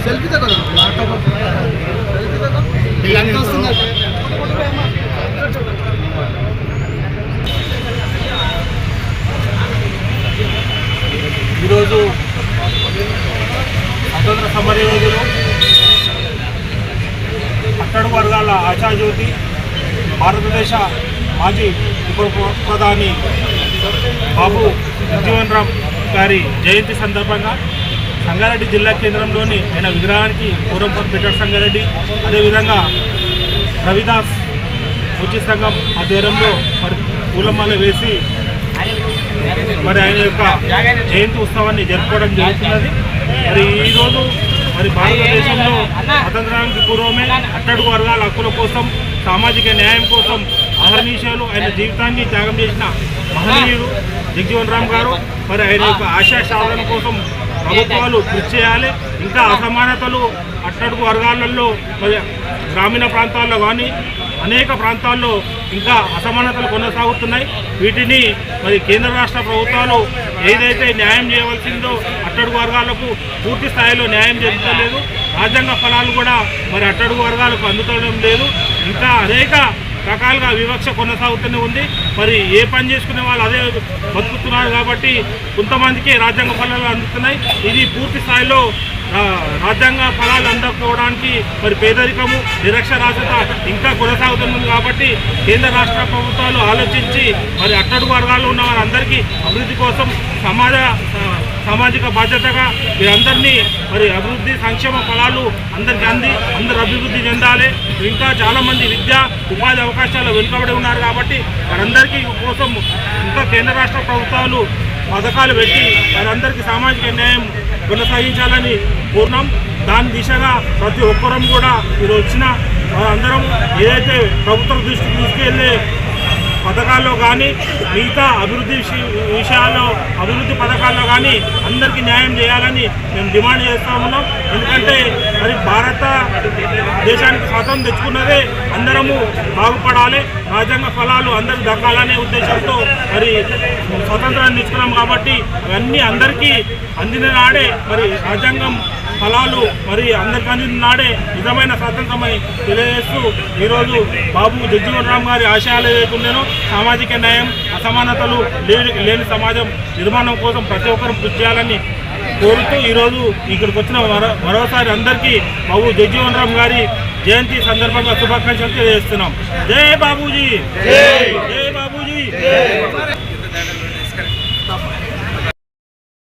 Selfie తగ్గ ఈరోజు స్వతంత్ర సమరయోధులు అట్టడుగు వర్గాల ఆశాజ్యోతి భారతదేశ మాజీ ఉప ప్రధాని బాబు జగ్జీవన్ రామ్ గారి జయంతి సందర్భంగా సంగారెడ్డి జిల్లా కేంద్రంలోని ఆయన విగ్రహానికి పూర్వం పీటర్ సంగారెడ్డి, అదేవిధంగా రవిదాస్ ఉచిత సంఘం ఆధ్వర్యంలో మరి పూలమాల వేసి మరి ఆయన యొక్క జయంతి ఉత్సవాన్ని జరుపుకోవడం జరుగుతున్నది. మరి ఈరోజు మరి భారతదేశంలో స్వతంత్రానికి పూర్వమే అట్టడుగు వర్గాల హక్కుల కోసం, సామాజిక న్యాయం కోసం అహర్నిశలు ఆయన జీవితాన్ని త్యాగం చేసిన మహనీయుడు జగ్జీవన్ రామ్ గారు. మరి ఆయన యొక్క ఆశయ సాధన కోసం ప్రభుత్వాలు కృషి చేయాలి. ఇంకా అసమానతలు అట్టడుగు వర్గాలలో మరి గ్రామీణ ప్రాంతాల్లో కానీ అనేక ప్రాంతాల్లో ఇంకా అసమానతలు కొనసాగుతున్నాయి. వీటిని మరి కేంద్ర రాష్ట్ర ప్రభుత్వాలు ఏదైతే న్యాయం చేయవలసిందో అట్టడుగు వర్గాలకు పూర్తి స్థాయిలో న్యాయం జరుగుతలేదు. రాజ్యాంగ ఫలాలు కూడా మరి అట్టడుగు వర్గాలకు అందుతడం లేదు. ఇంకా అనేక రకాలుగా వివక్ష కొనసాగుతూనే ఉంది. మరి ఏ పని చేసుకునే వాళ్ళు అదే బతుకుతున్నారు కాబట్టి కొంతమందికి రాజ్యాంగ ఫలాలు అందుతున్నాయి. ఇది పూర్తి స్థాయిలో రాజ్యాంగ ఫలాలు అందకపోవడానికి మరి పేదరికము, నిరక్షరాస్యత ఇంకా కొనసాగుతుంది. కాబట్టి కేంద్ర రాష్ట్ర ప్రభుత్వాలు ఆలోచించి మరి అట్టడుగు వర్గాల్లో ఉన్న వారందరికీ అభివృద్ధి కోసం సామాజిక బాధ్యతగా వీరందరినీ మరి అభివృద్ధి సంక్షేమ ఫలాలు అందరికీ అంది అందరూ అభివృద్ధి చెందాలి. ఇంకా చాలామంది విద్యా ఉపాధి అవకాశాలు వెనుకబడి ఉన్నారు కాబట్టి వారందరికీ కోసం ఇంకా కేంద్ర రాష్ట్ర ప్రభుత్వాలు పథకాలు పెట్టి వారందరికీ సామాజిక న్యాయం కొనసాగించాలని కోరున్నాం. దాని దిశగా ప్రతి ఒక్కరం కూడా ఈరోజు వచ్చిన అందరం ఏదైతే ప్రభుత్వం దృష్టికి తీసుకెళ్లే పథకాల్లో కానీ మిగతా అభివృద్ధి విషయాల్లో అభివృద్ధి పథకాల్లో కానీ అందరికీ న్యాయం చేయాలని మేము డిమాండ్ చేస్తూ ఉన్నాం. ఎందుకంటే మరి భారత దేశానికి స్వాతంత్రం తెచ్చుకున్నదే అందరము బాగుపడాలి, రాజ్యాంగ ఫలాలు అందరికి దక్కాలనే ఉద్దేశంతో మరి స్వాతంత్రాన్ని తెచ్చుకున్నాం. కాబట్టి ఇవన్నీ అందరికీ అందిన నాడే మరి రాజ్యాంగం ఫలాలు మరి అందరికీ అందిన నాడే నిజమైన స్వాతంత్రమని తెలియజేస్తూ ఈరోజు బాబు జగ్జీవన్ రామ్ గారి ఆశయాలు ఏదైతుండేనో సామాజిక న్యాయం, అసమానతలు లేని సమాజం నిర్మాణం కోసం ప్రతి ఒక్కరూ కృషి చేయాలని కోరుతూ ఈరోజు ఇక్కడికి వచ్చిన మరోసారి అందరికీ బాబు జగ్జీవన్ రామ్ గారి జయంతి సందర్భంగా శుభాకాంక్షలు తెలియజేస్తున్నాం. జై బాబూజీ, జై బాబూజీ.